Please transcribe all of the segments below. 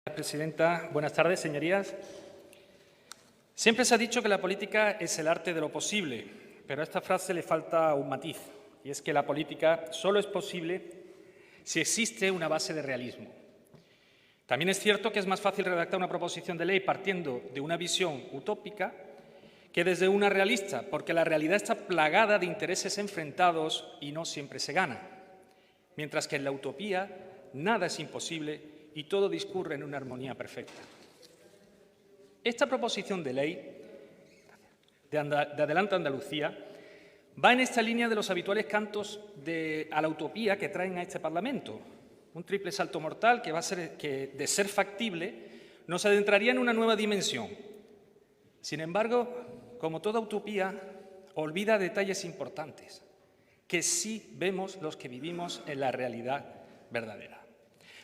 Presidenta, buenas tardes, señorías. Siempre se ha dicho que la política es el arte de lo posible, pero a esta frase le falta un matiz, y es que la política solo es posible si existe una base de realismo. También es cierto que es más fácil redactar una proposición de ley partiendo de una visión utópica que desde una realista, porque la realidad está plagada de intereses enfrentados y no siempre se gana, mientras que en la utopía nada es imposible y todo discurre en una armonía perfecta. Esta proposición de ley de Adelante Andalucía va en esta línea de los habituales cantos a la utopía que traen a este Parlamento. Un triple salto mortal que va a ser que, de ser factible, nos adentraría en una nueva dimensión. Sin embargo, como toda utopía, olvida detalles importantes que sí vemos los que vivimos en la realidad verdadera.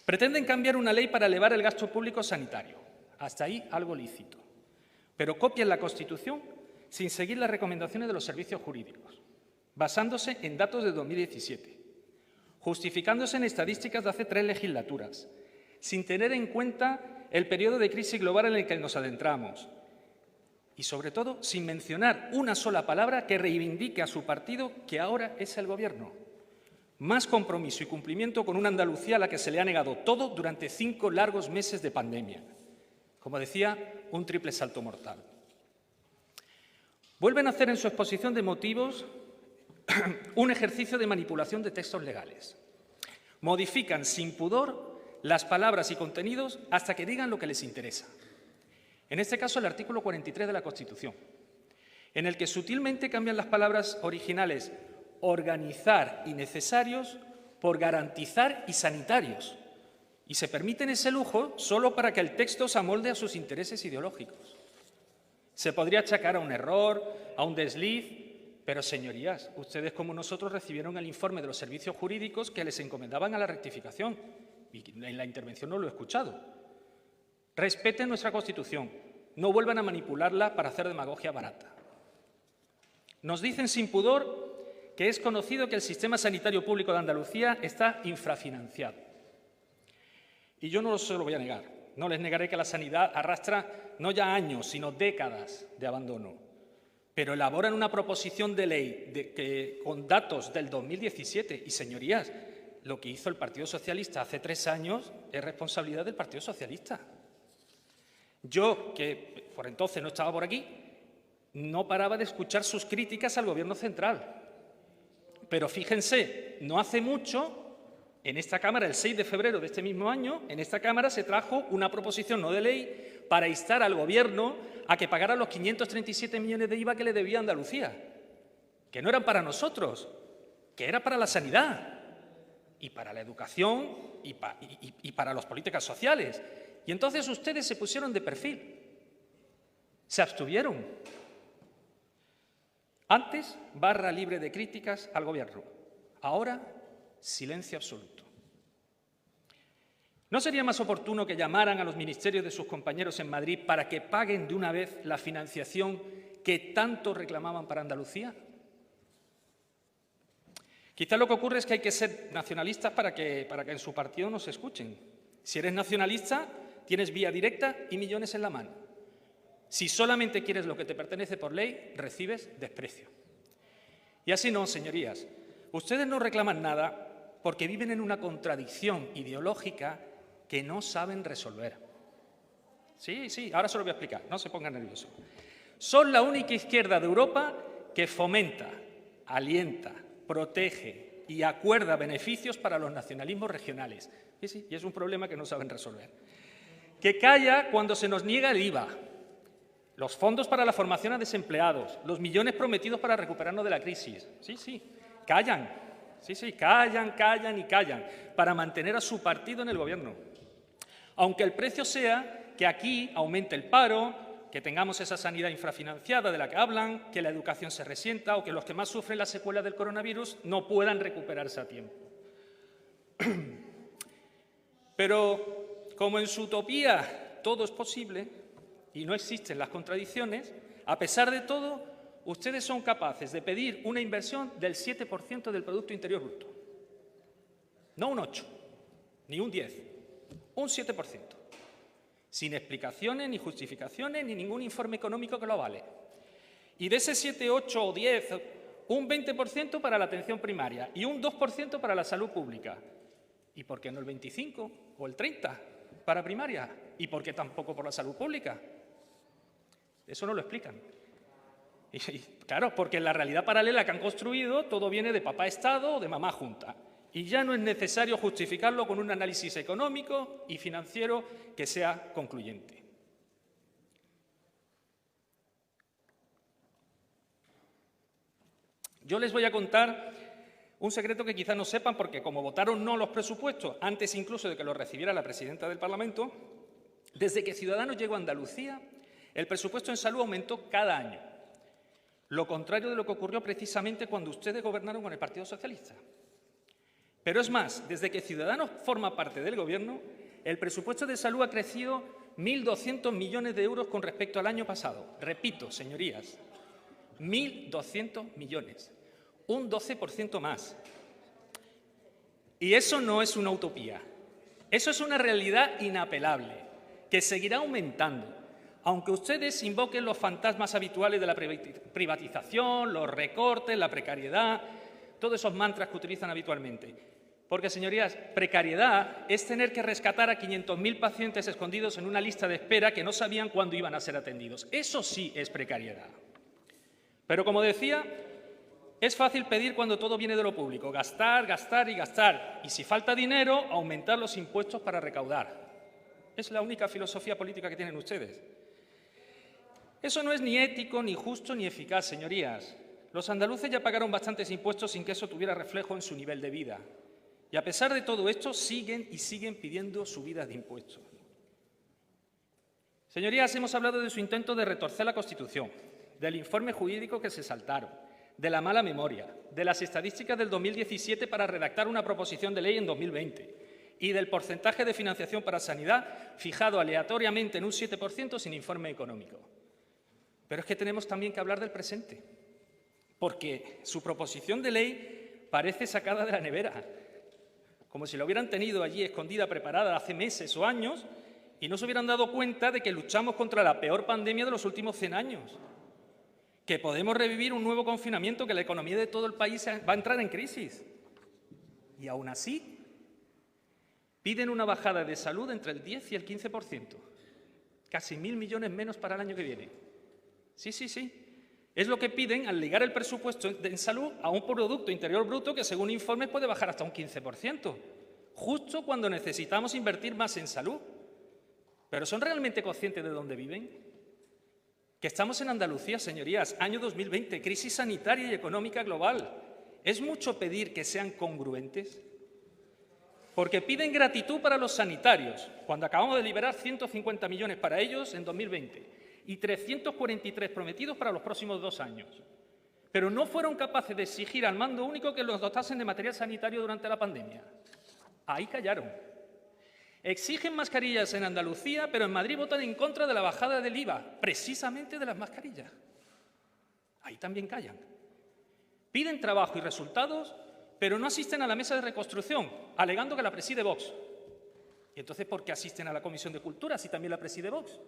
Pretenden cambiar una ley para elevar el gasto público sanitario. Hasta ahí algo lícito. Pero copian la Constitución sin seguir las recomendaciones de los servicios jurídicos, basándose en datos de 2017, justificándose en estadísticas de hace 3 legislaturas, sin tener en cuenta el periodo de crisis global en el que nos adentramos y, sobre todo, sin mencionar una sola palabra que reivindique a su partido, que ahora es el Gobierno. Más compromiso y cumplimiento con una Andalucía a la que se le ha negado todo durante 5 largos meses de pandemia. Como decía, un triple salto mortal. Vuelven a hacer en su exposición de motivos un ejercicio de manipulación de textos legales. Modifican sin pudor las palabras y contenidos hasta que digan lo que les interesa. En este caso, el artículo 43 de la Constitución, en el que sutilmente cambian las palabras originales organizar y necesarios por garantizar y sanitarios. Y se permiten ese lujo solo para que el texto se amolde a sus intereses ideológicos. Se podría achacar a un error, a un desliz, pero, señorías, ustedes como nosotros recibieron el informe de los servicios jurídicos que les encomendaban a la rectificación. Y en la intervención no lo he escuchado. Respeten nuestra Constitución, no vuelvan a manipularla para hacer demagogia barata. Nos dicen sin pudor que es conocido que el sistema sanitario público de Andalucía está infrafinanciado. Y yo no se lo voy a negar. No les negaré que la sanidad arrastra no ya años, sino décadas de abandono. Pero elaboran una proposición de ley con datos del 2017. Y, señorías, lo que hizo el Partido Socialista hace 3 años es responsabilidad del Partido Socialista. Yo, que por entonces no estaba por aquí, no paraba de escuchar sus críticas al Gobierno central. Pero fíjense, no hace mucho, en esta Cámara, el 6 de febrero de este mismo año, en esta Cámara se trajo una proposición no de ley para instar al Gobierno a que pagara los 537 millones de IVA que le debía a Andalucía, que no eran para nosotros, que era para la sanidad y para la educación y para las políticas sociales. Y entonces ustedes se pusieron de perfil, se abstuvieron. Antes, barra libre de críticas al Gobierno. Ahora, silencio absoluto. ¿No sería más oportuno que llamaran a los ministerios de sus compañeros en Madrid para que paguen de una vez la financiación que tanto reclamaban para Andalucía? Quizá lo que ocurre es que hay que ser nacionalistas para que en su partido nos escuchen. Si eres nacionalista, tienes vía directa y millones en la mano. Si solamente quieres lo que te pertenece por ley, recibes desprecio. Y así no, señorías. Ustedes no reclaman nada porque viven en una contradicción ideológica que no saben resolver. Sí, ahora se lo voy a explicar, no se pongan nerviosos. Son la única izquierda de Europa que fomenta, alienta, protege y acuerda beneficios para los nacionalismos regionales. Sí, y es un problema que no saben resolver. Que calla cuando se nos niega el IVA, los fondos para la formación a desempleados, los millones prometidos para recuperarnos de la crisis. Sí, callan. Callan para mantener a su partido en el Gobierno. Aunque el precio sea que aquí aumente el paro, que tengamos esa sanidad infrafinanciada de la que hablan, que la educación se resienta o que los que más sufren las secuelas del coronavirus no puedan recuperarse a tiempo. Pero, como en su utopía todo es posible y no existen las contradicciones, a pesar de todo, ustedes son capaces de pedir una inversión del 7% del Producto Interior Bruto. No un 8, ni un 10, un 7%. sin explicaciones, ni justificaciones, ni ningún informe económico que lo avale. Y de ese 7, 8 o 10, un 20% para la atención primaria y un 2% para la salud pública. ¿Y por qué no el 25 o el 30 para primaria? ¿Y por qué tampoco por la salud pública? Eso no lo explican. Y claro, porque en la realidad paralela que han construido todo viene de papá Estado o de mamá Junta. Y ya no es necesario justificarlo con un análisis económico y financiero que sea concluyente. Yo les voy a contar un secreto que quizás no sepan, porque como votaron no los presupuestos, antes incluso de que los recibiera la presidenta del Parlamento, desde que Ciudadanos llegó a Andalucía, el presupuesto en salud aumentó cada año. Lo contrario de lo que ocurrió precisamente cuando ustedes gobernaron con el Partido Socialista. Pero es más, desde que Ciudadanos forma parte del Gobierno, el presupuesto de salud ha crecido 1.200 millones de euros con respecto al año pasado. Repito, señorías, 1.200 millones, un 12% más. Y eso no es una utopía, eso es una realidad inapelable, que seguirá aumentando, aunque ustedes invoquen los fantasmas habituales de la privatización, los recortes, la precariedad, todos esos mantras que utilizan habitualmente. Porque, señorías, precariedad es tener que rescatar a 500.000 pacientes escondidos en una lista de espera que no sabían cuándo iban a ser atendidos. Eso sí es precariedad. Pero, como decía, es fácil pedir cuando todo viene de lo público, gastar, gastar y gastar. Y si falta dinero, aumentar los impuestos para recaudar. Es la única filosofía política que tienen ustedes. Eso no es ni ético, ni justo, ni eficaz, señorías. Los andaluces ya pagaron bastantes impuestos sin que eso tuviera reflejo en su nivel de vida. Y a pesar de todo esto, siguen y siguen pidiendo subidas de impuestos. Señorías, hemos hablado de su intento de retorcer la Constitución, del informe jurídico que se saltaron, de la mala memoria, de las estadísticas del 2017 para redactar una proposición de ley en 2020 y del porcentaje de financiación para sanidad fijado aleatoriamente en un 7% sin informe económico. Pero es que tenemos también que hablar del presente, porque su proposición de ley parece sacada de la nevera, como si la hubieran tenido allí escondida, preparada hace meses o años y no se hubieran dado cuenta de que luchamos contra la peor pandemia de los últimos 100 años, que podemos revivir un nuevo confinamiento, que la economía de todo el país va a entrar en crisis. Y aún así, piden una bajada de salud entre el 10 y el 15%, casi 1.000 millones menos para el año que viene. Sí, sí, sí. Es lo que piden al ligar el presupuesto en salud a un Producto Interior Bruto que, según informes, puede bajar hasta un 15%, justo cuando necesitamos invertir más en salud. ¿Pero son realmente conscientes de dónde viven? Que estamos en Andalucía, señorías, año 2020, crisis sanitaria y económica global. ¿Es mucho pedir que sean congruentes? Porque piden gratitud para los sanitarios, cuando acabamos de liberar 150 millones para ellos en 2020. Y 343 prometidos para los próximos 2 años. Pero no fueron capaces de exigir al mando único que los dotasen de material sanitario durante la pandemia. Ahí callaron. Exigen mascarillas en Andalucía, pero en Madrid votan en contra de la bajada del IVA, precisamente de las mascarillas. Ahí también callan. Piden trabajo y resultados, pero no asisten a la mesa de reconstrucción, alegando que la preside Vox. ¿Y entonces por qué asisten a la Comisión de Cultura si también la preside Vox?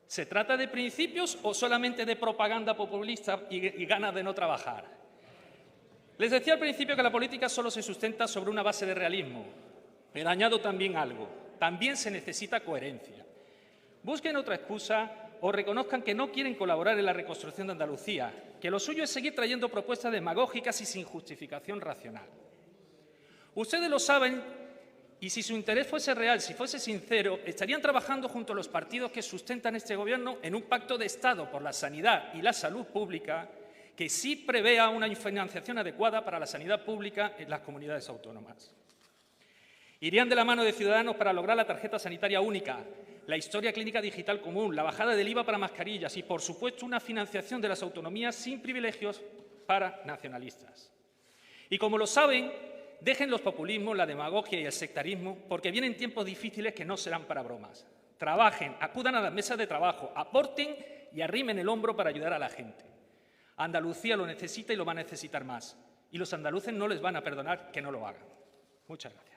¿Se trata de principios o solamente de propaganda populista y ganas de no trabajar? Les decía al principio que la política solo se sustenta sobre una base de realismo, pero añado también algo. También se necesita coherencia. Busquen otra excusa o reconozcan que no quieren colaborar en la reconstrucción de Andalucía, que lo suyo es seguir trayendo propuestas demagógicas y sin justificación racional. Ustedes lo saben. Y si su interés fuese real, si fuese sincero, estarían trabajando junto a los partidos que sustentan este Gobierno en un pacto de Estado por la sanidad y la salud pública que sí prevea una financiación adecuada para la sanidad pública en las comunidades autónomas. Irían de la mano de Ciudadanos para lograr la tarjeta sanitaria única, la historia clínica digital común, la bajada del IVA para mascarillas y, por supuesto, una financiación de las autonomías sin privilegios para nacionalistas. Y como lo saben, dejen los populismos, la demagogia y el sectarismo, porque vienen tiempos difíciles que no serán para bromas. Trabajen, acudan a las mesas de trabajo, aporten y arrimen el hombro para ayudar a la gente. Andalucía lo necesita y lo va a necesitar más. Y los andaluces no les van a perdonar que no lo hagan. Muchas gracias.